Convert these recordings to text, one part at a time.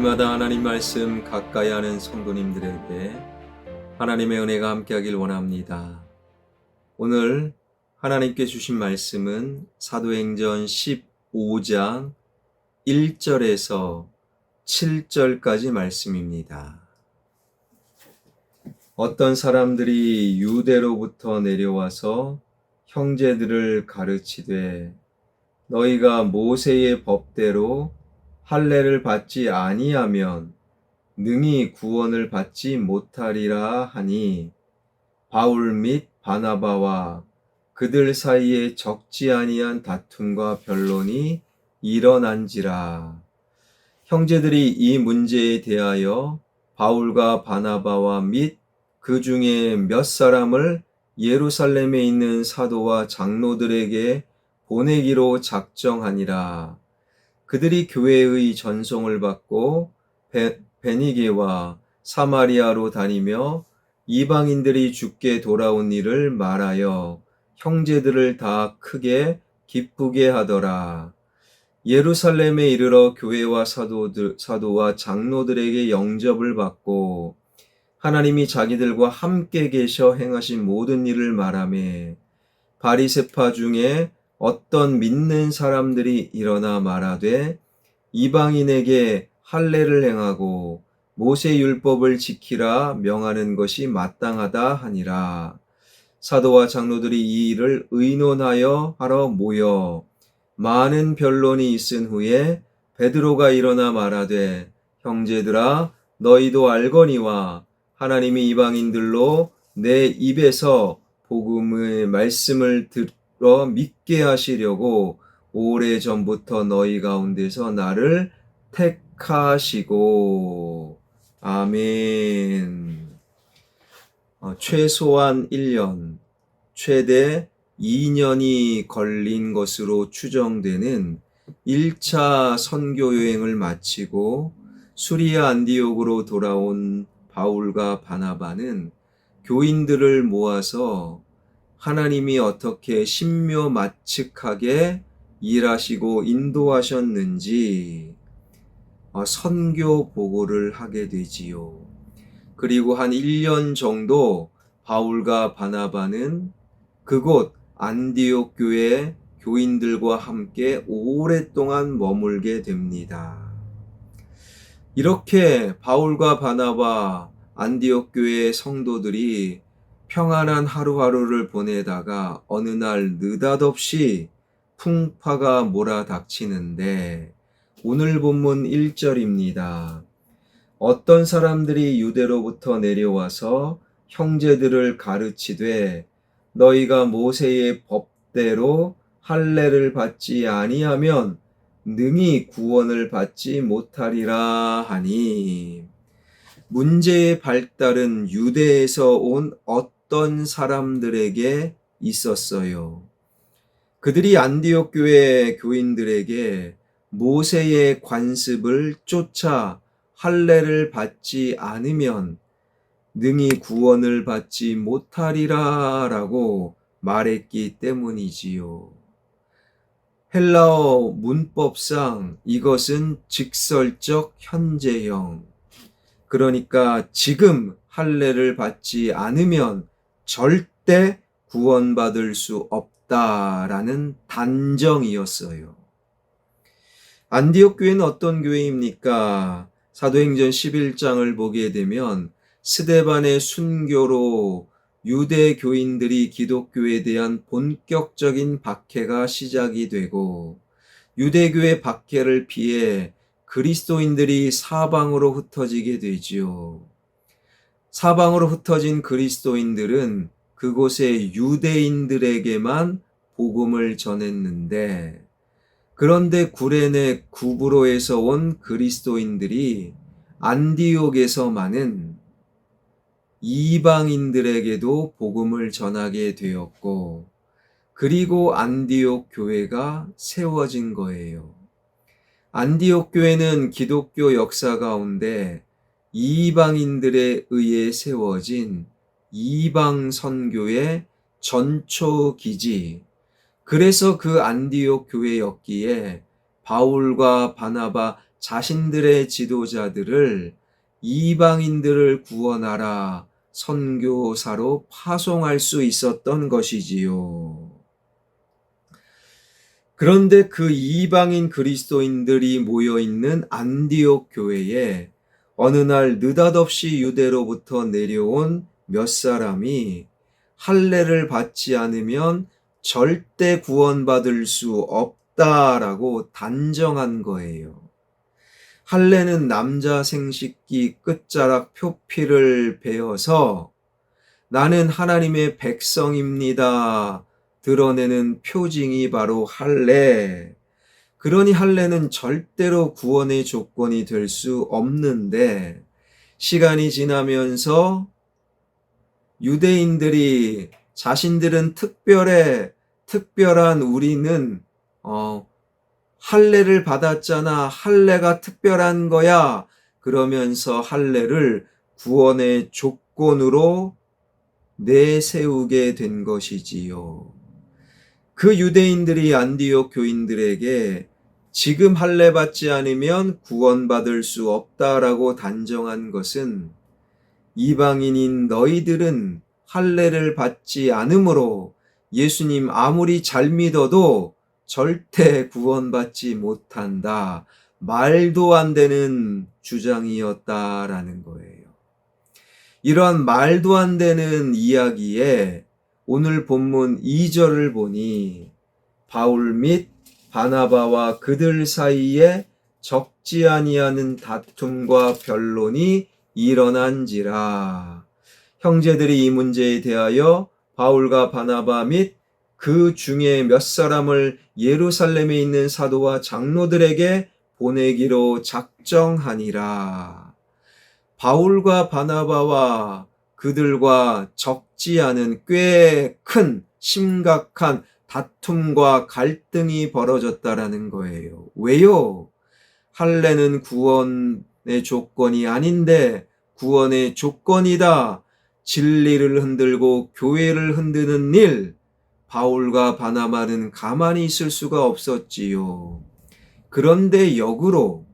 날마다 하나님 말씀 가까이 하는 성도님들에게 하나님의 은혜가 함께하길 원합니다. 오늘 하나님께 주신 말씀은 사도행전 15장 1절에서 7절까지 말씀입니다. 어떤 사람들이 유대로부터 내려와서 형제들을 가르치되 너희가 모세의 법대로 할례를 받지 아니하면 능히 구원을 받지 못하리라 하니 바울 및 바나바와 그들 사이에 적지 아니한 다툼과 변론이 일어난지라. 형제들이 이 문제에 대하여 바울과 바나바와 및 그 중에 몇 사람을 예루살렘에 있는 사도와 장로들에게 보내기로 작정하니라. 그들이 교회의 전송을 받고 베니게와 사마리아로 다니며 이방인들이 죽게 돌아온 일을 말하여 형제들을 다 크게 기쁘게 하더라. 예루살렘에 이르러 교회와 사도와 장로들에게 영접을 받고 하나님이 자기들과 함께 계셔 행하신 모든 일을 말하며 바리새파 중에 어떤 믿는 사람들이 일어나 말하되 이방인에게 할례를 행하고 모세 율법을 지키라 명하는 것이 마땅하다 하니라. 사도와 장로들이 이 일을 의논하여 하러 모여 많은 변론이 있은 후에 베드로가 일어나 말하되 형제들아 너희도 알거니와 하나님이 이방인들로 내 입에서 복음의 말씀을 들어 믿게 하시려고 오래전부터 너희 가운데서 나를 택하시고. 아멘. 최소한 1년, 최대 2년이 걸린 것으로 추정되는 1차 선교 여행을 마치고 수리아 안디옥으로 돌아온 바울과 바나바는 교인들을 모아서 하나님이 어떻게 신묘마측하게 일하시고 인도하셨는지 선교 보고를 하게 되지요. 그리고 한 1년 정도 바울과 바나바는 그곳 안디옥 교회 교인들과 함께 오랫동안 머물게 됩니다. 이렇게 바울과 바나바 안디옥 교회 성도들이 평안한 하루하루를 보내다가 어느 날 느닷없이 풍파가 몰아닥치는데 오늘 본문 1절입니다. 어떤 사람들이 유대로부터 내려와서 형제들을 가르치되 너희가 모세의 법대로 할례를 받지 아니하면 능히 구원을 받지 못하리라 하니, 문제의 발달은 유대에서 온 어떤 사람들에게 있었어요. 그들이 안디옥 교회 교인들에게 모세의 관습을 쫓아 할례를 받지 않으면 능히 구원을 받지 못하리라 라고 말했기 때문이지요. 헬라어 문법상 이것은 직설적 현재형, 그러니까 지금 할례를 받지 않으면 절대 구원받을 수 없다라는 단정이었어요. 안디옥 교회는 어떤 교회입니까? 사도행전 11장을 보게 되면 스데반의 순교로 유대 교인들이 기독교에 대한 본격적인 박해가 시작이 되고 유대교의 박해를 피해 그리스도인들이 사방으로 흩어지게 되지요. 사방으로 흩어진 그리스도인들은 그곳의 유대인들에게만 복음을 전했는데, 그런데 구레네 구브로에서 온 그리스도인들이 안디옥에서만은 이방인들에게도 복음을 전하게 되었고, 그리고 안디옥 교회가 세워진 거예요. 안디옥 교회는 기독교 역사 가운데 이방인들에 의해 세워진 이방 선교의 전초 기지, 그래서 그 안디옥 교회였기에 바울과 바나바 자신들의 지도자들을 이방인들을 구원하라 선교사로 파송할 수 있었던 것이지요. 그런데 그 이방인 그리스도인들이 모여있는 안디옥 교회에 어느 날 느닷없이 유대로부터 내려온 몇 사람이 할례를 받지 않으면 절대 구원받을 수 없다라고 단정한 거예요. 할례는 남자 생식기 끝자락 표피를 베어서 나는 하나님의 백성입니다 드러내는 표징이 바로 할례. 그러니 할례는 절대로 구원의 조건이 될 수 없는데 시간이 지나면서 유대인들이 자신들은 특별한 우리는 할례를 받았잖아. 할례가 특별한 거야. 그러면서 할례를 구원의 조건으로 내세우게 된 것이지요. 그 유대인들이 안디옥 교인들에게 지금 할례 받지 않으면 구원받을 수 없다라고 단정한 것은 이방인인 너희들은 할례를 받지 않으므로 예수님 아무리 잘 믿어도 절대 구원받지 못한다. 말도 안 되는 주장이었다라는 거예요. 이러한 말도 안 되는 이야기에 오늘 본문 2절을 보니 바울 및 바나바와 그들 사이에 적지 아니하는 다툼과 변론이 일어난지라. 형제들이 이 문제에 대하여 바울과 바나바 및 그 중에 몇 사람을 예루살렘에 있는 사도와 장로들에게 보내기로 작정하니라. 바울과 바나바와 그들과 적지 않은 꽤 큰 심각한 다툼과 갈등이 벌어졌다라는 거예요. 왜요? 할례는 구원의 조건이 아닌데 구원의 조건이다. 진리를 흔들고 교회를 흔드는 일, 바울과 바나바는 가만히 있을 수가 없었지요. 그런데 역으로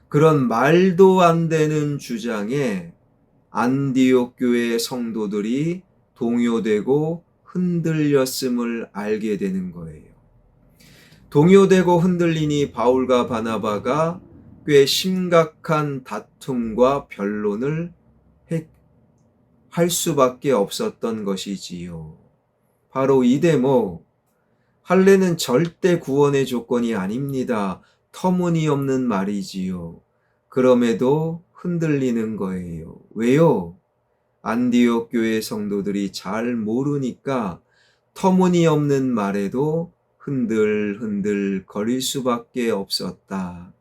그런 말도 안 되는 주장에 안디옥 교회 성도들이 동요되고 흔들렸음을 알게 되는 거예요. 동요되고 흔들리니 바울과 바나바가 꽤 심각한 다툼과 변론을 할 수밖에 없었던 것이지요. 바로 이 대목, 할례는 절대 구원의 조건이 아닙니다. 터무니없는 말이지요. 그럼에도 흔들리는 거예요. 왜요? 안디옥 교회 성도들이 잘 모르니까 터무니없는 말에도 흔들흔들 거릴 수밖에 없었다.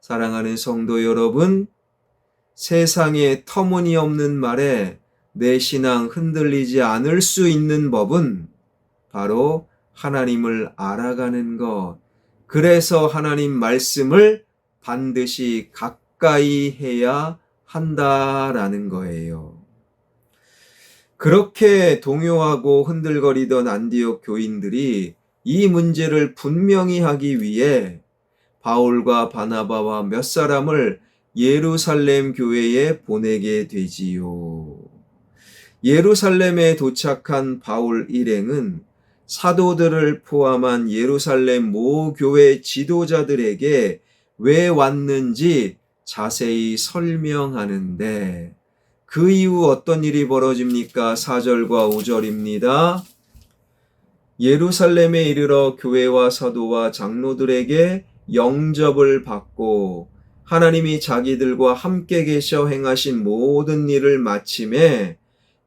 사랑하는 성도 여러분, 세상의 터무니없는 말에 내 신앙 흔들리지 않을 수 있는 법은 바로 하나님을 알아가는 것. 그래서 하나님 말씀을 반드시 가까이 해야 한다라는 거예요. 그렇게 동요하고 흔들거리던 안디옥 교인들이 이 문제를 분명히 하기 위해 바울과 바나바와 몇 사람을 예루살렘 교회에 보내게 되지요. 예루살렘에 도착한 바울 일행은 사도들을 포함한 예루살렘 모 교회 지도자들에게 왜 왔는지 자세히 설명하는데 그 이후 어떤 일이 벌어집니까? 4절과 5절입니다. 예루살렘에 이르러 교회와 사도와 장로들에게 영접을 받고 하나님이 자기들과 함께 계셔 행하신 모든 일을 마침에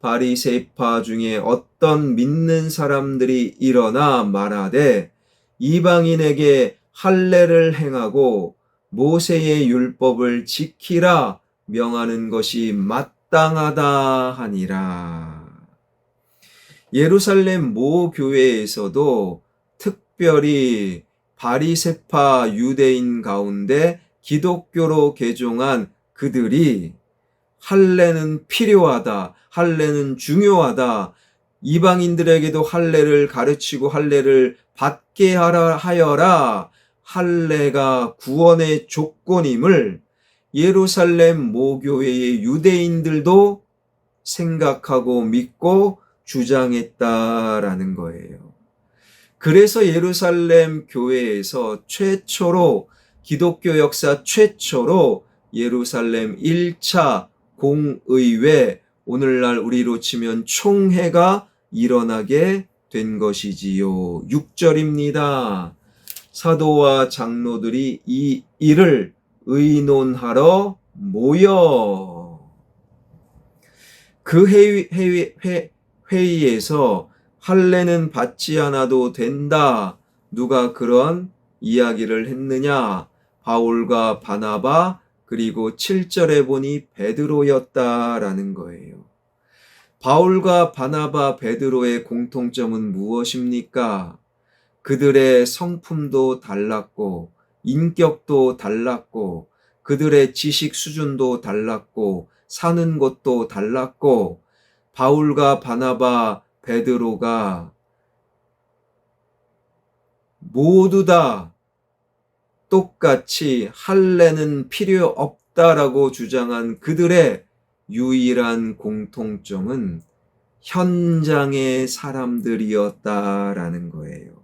바리새파 중에 어떤 믿는 사람들이 일어나 말하되 이방인에게 할례를 행하고 모세의 율법을 지키라 명하는 것이 마땅하다 하니라. 예루살렘 모 교회에서도 특별히 바리새파 유대인 가운데 기독교로 개종한 그들이 할례는 필요하다. 할례는 중요하다. 이방인들에게도 할례를 가르치고 할례를 받게 하여라. 할례가 구원의 조건임을 예루살렘 모교회의 유대인들도 생각하고 믿고 주장했다라는 거예요. 그래서 예루살렘 교회에서 최초로 기독교 역사 최초로 예루살렘 1차 공의회, 오늘날 우리로 치면 총회가 일어나게 된 것이지요. 6절입니다. 사도와 장로들이 이 일을 의논하러 모여 그 회의에서 할례는 받지 않아도 된다. 누가 그런 이야기를 했느냐? 바울과 바나바, 그리고 7절에 보니 베드로였다라는 거예요. 바울과 바나바, 베드로의 공통점은 무엇입니까? 그들의 성품도 달랐고, 인격도 달랐고, 그들의 지식 수준도 달랐고, 사는 곳도 달랐고, 바울과 바나바, 베드로가 모두 다 똑같이 할례는 필요 없다라고 주장한 그들의 유일한 공통점은 현장의 사람들이었다라는 거예요.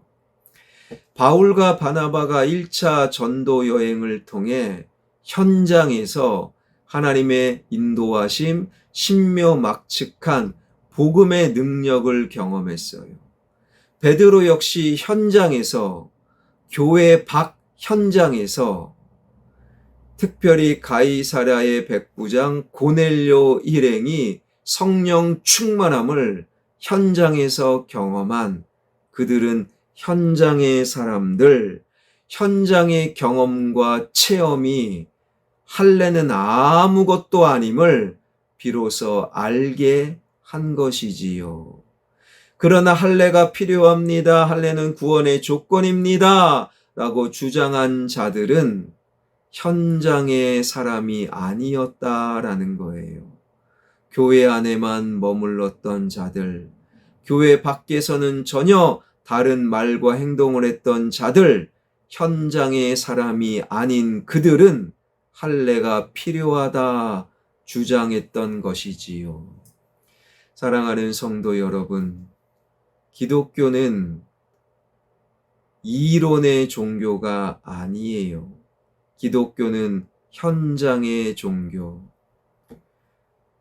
바울과 바나바가 1차 전도 여행을 통해 현장에서 하나님의 인도하심, 신묘막측한 복음의 능력을 경험했어요. 베드로 역시 현장에서, 교회 밖 현장에서, 특별히 가이사랴의 백부장 고넬료 일행이 성령 충만함을 현장에서 경험한 그들은 현장의 사람들, 현장의 경험과 체험이 할례는 아무것도 아님을 비로소 알게 한 것이지요. 그러나 할례가 필요합니다. 할례는 구원의 조건입니다. 라고 주장한 자들은 현장의 사람이 아니었다라는 거예요. 교회 안에만 머물렀던 자들, 교회 밖에서는 전혀 다른 말과 행동을 했던 자들, 현장의 사람이 아닌 그들은 할례가 필요하다 주장했던 것이지요. 사랑하는 성도 여러분, 기독교는 이론의 종교가 아니에요. 기독교는 현장의 종교.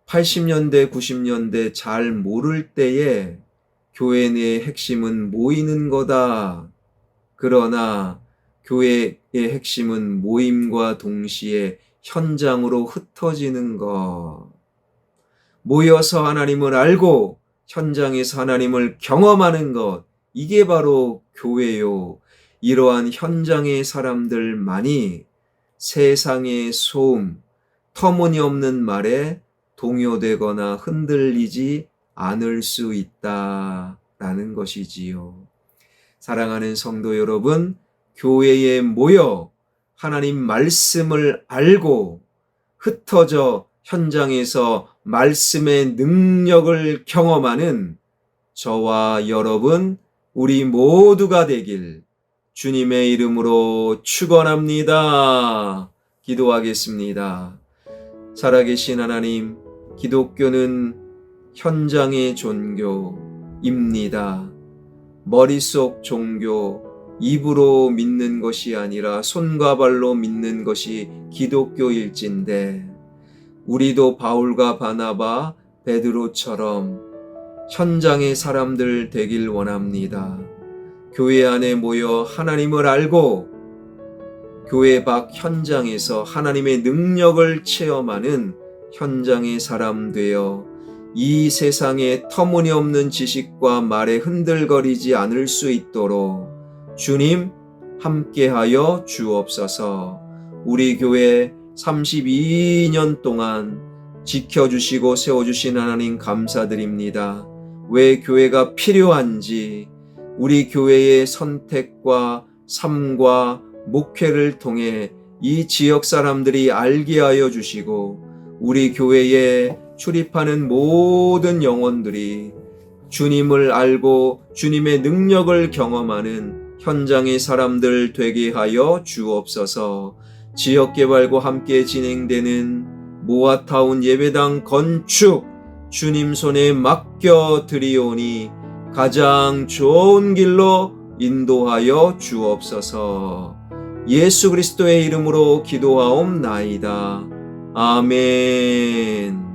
80년대, 90년대 잘 모를 때에 교회 내 핵심은 모이는 거다. 그러나 교회의 핵심은 모임과 동시에 현장으로 흩어지는 것. 모여서 하나님을 알고 현장에서 하나님을 경험하는 것. 이게 바로 교회요. 이러한 현장의 사람들만이 세상의 소음, 터무니없는 말에 동요되거나 흔들리지 않을 수 있다라는 것이지요. 사랑하는 성도 여러분, 교회에 모여 하나님 말씀을 알고 흩어져 현장에서 말씀의 능력을 경험하는 저와 여러분, 우리 모두가 되길 주님의 이름으로 축원합니다. 기도하겠습니다. 살아계신 하나님, 기독교는 현장의 종교입니다. 머릿속 종교, 입으로 믿는 것이 아니라 손과 발로 믿는 것이 기독교일진데, 우리도 바울과 바나바, 베드로처럼 현장의 사람들 되길 원합니다. 교회 안에 모여 하나님을 알고 교회 밖 현장에서 하나님의 능력을 체험하는 현장의 사람 되어 이 세상의 터무니없는 지식과 말에 흔들거리지 않을 수 있도록 주님 함께하여 주옵소서. 우리 교회 32년 동안 지켜주시고 세워주신 하나님 감사드립니다. 왜 교회가 필요한지 우리 교회의 선택과 삶과 목회를 통해 이 지역 사람들이 알게 하여 주시고 우리 교회에 출입하는 모든 영혼들이 주님을 알고 주님의 능력을 경험하는 현장의 사람들 되게 하여 주옵소서. 지역개발과 함께 진행되는 모아타운 예배당 건축 주님 손에 맡겨 드리오니 가장 좋은 길로 인도하여 주옵소서. 예수 그리스도의 이름으로 기도하옵나이다. 아멘.